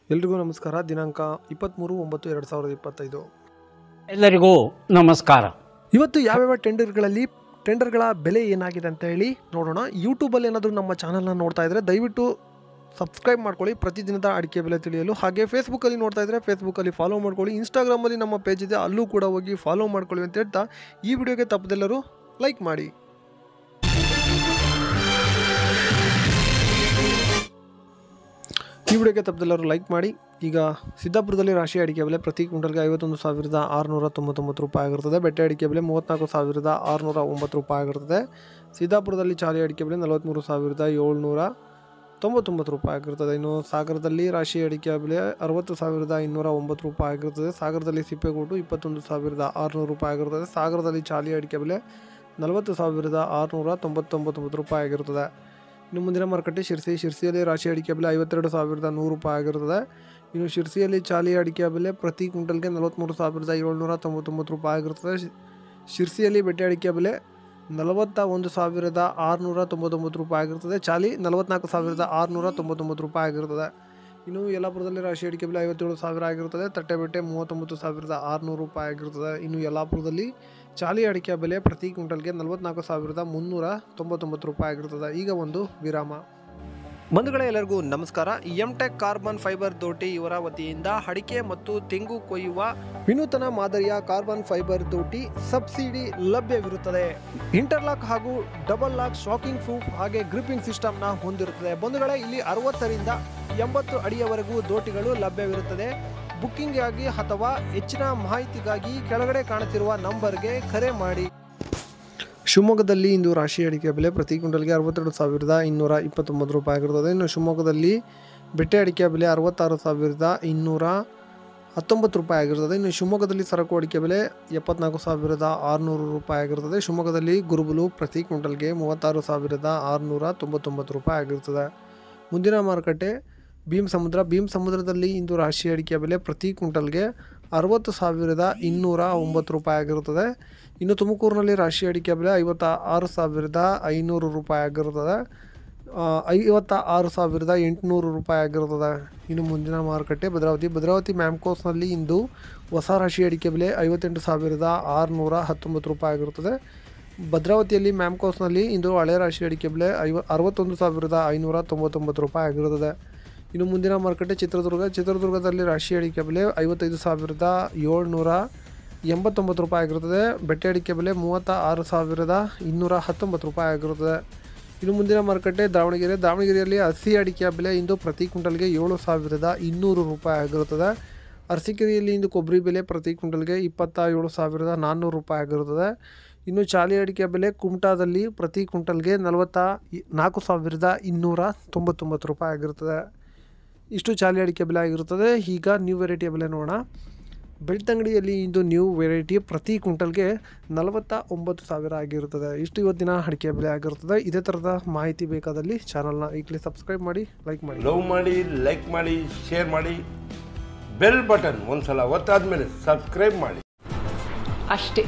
ಎಲ್ರಿಗೂ ನಮಸ್ಕಾರ. ದಿನಾಂಕ 23/9/2025. ಎಲ್ಲರಿಗೂ ನಮಸ್ಕಾರ. ಇವತ್ತು ಯಾವ್ಯಾವ ಟೆಂಡರ್ಗಳ ಬೆಲೆ ಏನಾಗಿದೆ ಅಂತ ಹೇಳಿ ನೋಡೋಣ. ಯೂಟ್ಯೂಬಲ್ಲಿ ಏನಾದರೂ ನಮ್ಮ ಚಾನಲ್ನ ನೋಡ್ತಾ ಇದ್ದರೆ ದಯವಿಟ್ಟು ಸಬ್ಸ್ಕ್ರೈಬ್ ಮಾಡ್ಕೊಳ್ಳಿ ಪ್ರತಿದಿನದ ಅಡಿಕೆ ಬೆಲೆ ತಿಳಿಯಲು. ಹಾಗೆ ಫೇಸ್ಬುಕ್ಕಲ್ಲಿ ನೋಡ್ತಾ ಇದ್ದರೆ ಫೇಸ್ಬುಕ್ಕಲ್ಲಿ ಫಾಲೋ ಮಾಡ್ಕೊಳ್ಳಿ. ಇನ್ಸ್ಟಾಗ್ರಾಮಲ್ಲಿ ನಮ್ಮ ಪೇಜ್ ಇದೆ, ಅಲ್ಲೂ ಕೂಡ ಹೋಗಿ ಫಾಲೋ ಮಾಡ್ಕೊಳ್ಳಿ ಅಂತ ಹೇಳ್ತಾ ಈ ವಿಡಿಯೋಗೆ ತಪ್ಪದೆಲ್ಲರೂ ಲೈಕ್ ಮಾಡಿ. ಈಗ ಸಿದ್ದಾಪುರದಲ್ಲಿ ರಾಶಿ ಅಡಿಕೆ ಬೆಲೆ ಪ್ರತಿ ಕ್ವಿಂಟಲ್ಗೆ 51,699 ರೂಪಾಯಿ ಆಗಿರುತ್ತದೆ. ಬೆಟ್ಟೆ ಅಡಿಕೆ ಬೆಲೆ 34,609 ರೂಪಾಯಿ ಆಗಿರುತ್ತದೆ. ಸಿದ್ದಾಪುರದಲ್ಲಿ ಚಾಲಿ ಅಡಿಕೆ ಬೆಲೆ 43,799 ರೂಪಾಯಿ ಆಗಿರುತ್ತದೆ. ಇನ್ನು ಸಾಗರದಲ್ಲಿ ರಾಶಿ ಅಡಿಕೆ ಬೆಲೆ 60,209 ರೂಪಾಯಿ ಆಗಿರುತ್ತದೆ. ಸಾಗರದಲ್ಲಿ ಸಿಪ್ಪೆಗೂಟು 21,600 ರೂಪಾಯಿ ಆಗಿರುತ್ತದೆ. ಸಾಗರದಲ್ಲಿ ಚಾಲಿ ಅಡಿಕೆ ಬೆಲೆ 40,699 ರೂಪಾಯಿ ಆಗಿರುತ್ತದೆ. ಇನ್ನು ಮುಂದಿನ ಮಾರುಕಟ್ಟೆ ಶಿರ್ಸಿಯಲ್ಲಿ ರಾಶಿ ಅಡಿಕೆ ಬೆಲೆ 52,100 ರೂಪಾಯಿ ಆಗಿರುತ್ತದೆ. ಇನ್ನು ಶಿರ್ಸಿಯಲ್ಲಿ ಚಾಲಿ ಅಡಿಕೆ ಬೆಲೆ ಪ್ರತಿ ಕ್ವಿಂಟಲ್ಗೆ 43,799 ರೂಪಾಯಿ ಆಗಿರುತ್ತದೆ. ಶಿರ್ಸಿಯಲ್ಲಿ ಬೆಟ್ಟೆ ಅಡಿಕೆ ಬೆಲೆ 41,699 ರೂಪಾಯಿ ಆಗಿರುತ್ತದೆ. ಚಾಲಿ 44,699 ರೂಪಾಯಿ ಆಗಿರುತ್ತದೆ. ಇನ್ನು ಯಲ್ಲಾಪುರದಲ್ಲಿ ರಾಶಿ ಅಡಿಕೆ ಬೆಲೆ 57,000 ಆಗಿರುತ್ತದೆ. ತಟ್ಟೆಬೆಟ್ಟೆ 39,600 ರೂಪಾಯಿ ಆಗಿರುತ್ತದೆ. ಇನ್ನು ಯಲ್ಲಾಪುರದಲ್ಲಿ ಚಾಲಿ ಅಡಿಕೆ ಬೆಲೆ ಪ್ರತಿ ಕ್ವಿಂಟಲ್ಗೆ 44,399 ರೂಪಾಯಿ ಆಗಿರುತ್ತದೆ. ಈಗ ಒಂದು ವಿರಾಮ. ಬಂಧುಗಳೇ, ಎಲ್ಲರಿಗೂ ನಮಸ್ಕಾರ. ಎಂಟೆಕ್ ಕಾರ್ಬನ್ ಫೈಬರ್ ದೋಟಿ ಇವರ ವತಿಯಿಂದ ಅಡಿಕೆ ಮತ್ತು ತೆಂಗು ಕೊಯ್ಯುವ ವಿನೂತನ ಮಾದರಿಯ ಕಾರ್ಬನ್ ಫೈಬರ್ ದೋಟಿ ಸಬ್ಸಿಡಿ ಲಭ್ಯವಿರುತ್ತದೆ. ಇಂಟರ್ಲಾಕ್ ಹಾಗೂ ಡಬಲ್ ಲಾಕ್ ಶಾಕಿಂಗ್ ಪ್ರೂಫ್ ಹಾಗೆ ಗ್ರಿಪ್ಪಿಂಗ್ ಸಿಸ್ಟಮ್ನ ಹೊಂದಿರುತ್ತದೆ. ಬಂಧುಗಳೇ, ಇಲ್ಲಿ 60ರಿಂದ 80 ಅಡಿಯವರೆಗೂ ದೋಟಿಗಳು ಲಭ್ಯವಿರುತ್ತದೆ. ಬುಕ್ಕಿಂಗ್ ಆಗಿ ಅಥವಾ ಹೆಚ್ಚಿನ ಮಾಹಿತಿಗಾಗಿ ಕೆಳಗಡೆ ಕಾಣುತ್ತಿರುವ ನಂಬರ್ಗೆ ಕರೆ ಮಾಡಿ. ಶಿವಮೊಗ್ಗದಲ್ಲಿ ಇಂದು ರಾಶಿ ಅಡಿಕೆ ಬೆಲೆ ಪ್ರತಿ ಕ್ವಿಂಟಲ್ಗೆ 62,229 ರೂಪಾಯಿ ಆಗಿರುತ್ತದೆ. ಇನ್ನು ಶಿವಮೊಗ್ಗದಲ್ಲಿ ಬೆಟ್ಟೆ ಅಡಿಕೆ ಬೆಲೆ 66,219 ರೂಪಾಯಿ ಆಗಿರುತ್ತದೆ. ಇನ್ನು ಶಿವಮೊಗ್ಗದಲ್ಲಿ ಸರಕು ಅಡಿಕೆ ಬೆಲೆ 74,600 ರೂಪಾಯಿ ಆಗಿರುತ್ತದೆ. ಶಿವಮೊಗ್ಗದಲ್ಲಿ ಗುರುಬುಲು ಪ್ರತಿ ಕ್ವಿಂಟಲ್ಗೆ 36,699 ರೂಪಾಯಿ ಆಗಿರುತ್ತದೆ. ಮುಂದಿನ ಮಾರುಕಟ್ಟೆ ಭೀಮಸಮುದ್ರದಲ್ಲಿ ಇಂದು ರಾಶಿ ಅಡಿಕೆ ಬೆಲೆ ಪ್ರತಿ ಕ್ವಿಂಟಲ್ಗೆ 60,209 ರೂಪಾಯಿ ಆಗಿರುತ್ತದೆ. ಇನ್ನು ತುಮಕೂರಿನಲ್ಲಿ ರಾಶಿ ಅಡಿಕೆ ಬೆಲೆ 56,500 ರೂಪಾಯಿ ಆಗಿರುತ್ತದೆ. 56,800 ರೂಪಾಯಿ ಆಗಿರುತ್ತದೆ. ಇನ್ನು ಮುಂದಿನ ಮಾರುಕಟ್ಟೆ ಭದ್ರಾವತಿ ಮ್ಯಾಮ್ಕೋಸ್ನಲ್ಲಿ ಇಂದು ಹೊಸ ರಾಶಿ ಅಡಿಕೆ ಬೆಲೆ 58,619 ರೂಪಾಯಿ ಆಗಿರುತ್ತದೆ. ಭದ್ರಾವತಿಯಲ್ಲಿ ಮ್ಯಾಮ್ಕೋಸ್ನಲ್ಲಿ ಇಂದು ಹಳೆ ರಾಶಿ ಅಡಿಕೆ ಬೆಲೆ 61,599 ರೂಪಾಯಿ ಆಗಿರುತ್ತದೆ. ಇನ್ನು ಮುಂದಿನ ಮಾರುಕಟ್ಟೆ ಚಿತ್ರದುರ್ಗದಲ್ಲಿ ರಾಶಿ ಅಡಿಕೆ ಬೆಲೆ 55,789 ರೂಪಾಯಿ ಆಗಿರುತ್ತದೆ. ಬೆಟ್ಟೆ ಅಡಿಕೆ ಬೆಲೆ 36,219 ರೂಪಾಯಿ ಆಗಿರುತ್ತದೆ. ಇನ್ನು ಮುಂದಿನ ಮಾರುಕಟ್ಟೆ ದಾವಣಗೆರೆಯಲ್ಲಿ ಹಸಿ ಅಡಿಕೆಯ ಬೆಲೆ ಇಂದು ಪ್ರತಿ ಕ್ವಿಂಟಲ್ಗೆ 7,200 ರೂಪಾಯಿ ಆಗಿರುತ್ತದೆ. ಅರಸೀಕೆರೆಯಲ್ಲಿ ಇಂದು ಕೊಬ್ಬರಿ ಬೆಲೆ ಪ್ರತಿ ಕ್ವಿಂಟಲ್ಗೆ 27,400 ರೂಪಾಯಿ ಆಗಿರುತ್ತದೆ. ಇನ್ನು ಚಾಲಿ ಅಡಿಕೆ ಬೆಲೆ ಕುಮಟಾದಲ್ಲಿ ಪ್ರತಿ ಕ್ವಿಂಟಲ್ಗೆ 44,299 ರೂಪಾಯಿ ಆಗಿರುತ್ತದೆ. ಇಷ್ಟು ಚಾಲಿ ಅಡಿಕೆ ಬೆಲೆ ಆಗಿರುತ್ತದೆ. ಈಗ ನ್ಯೂ ವೆರೈಟಿಯ ಬೆಲೆ ನೋಡೋಣ. ಬೆಳ್ತಂಗಡಿಯಲ್ಲಿ ಇಂದು ನ್ಯೂ ವೆರೈಟಿ ಪ್ರತಿ ಕ್ವಿಂಟಲ್ಗೆ 49,000 ಆಗಿರುತ್ತದೆ. ಇಷ್ಟು ಇವತ್ತಿನ ಅಡಿಕೆ ಬೆಲೆ ಆಗಿರುತ್ತದೆ. ಇದೇ ಥರದ ಮಾಹಿತಿ ಬೇಕಾದಲ್ಲಿ ಚಾನಲ್ನ ಈಗಲೇ ಸಬ್ಸ್ಕ್ರೈಬ್ ಮಾಡಿ, ಲೈಕ್ ಮಾಡಿ, ಶೇರ್ ಮಾಡಿ, ಬೆಲ್ ಬಟನ್ ಒಂದ್ಸಲ ಒತ್ತಾದ್ಮೇಲೆ ಸಬ್ಸ್ಕ್ರೈಬ್ ಮಾಡಿ ಅಷ್ಟೇ.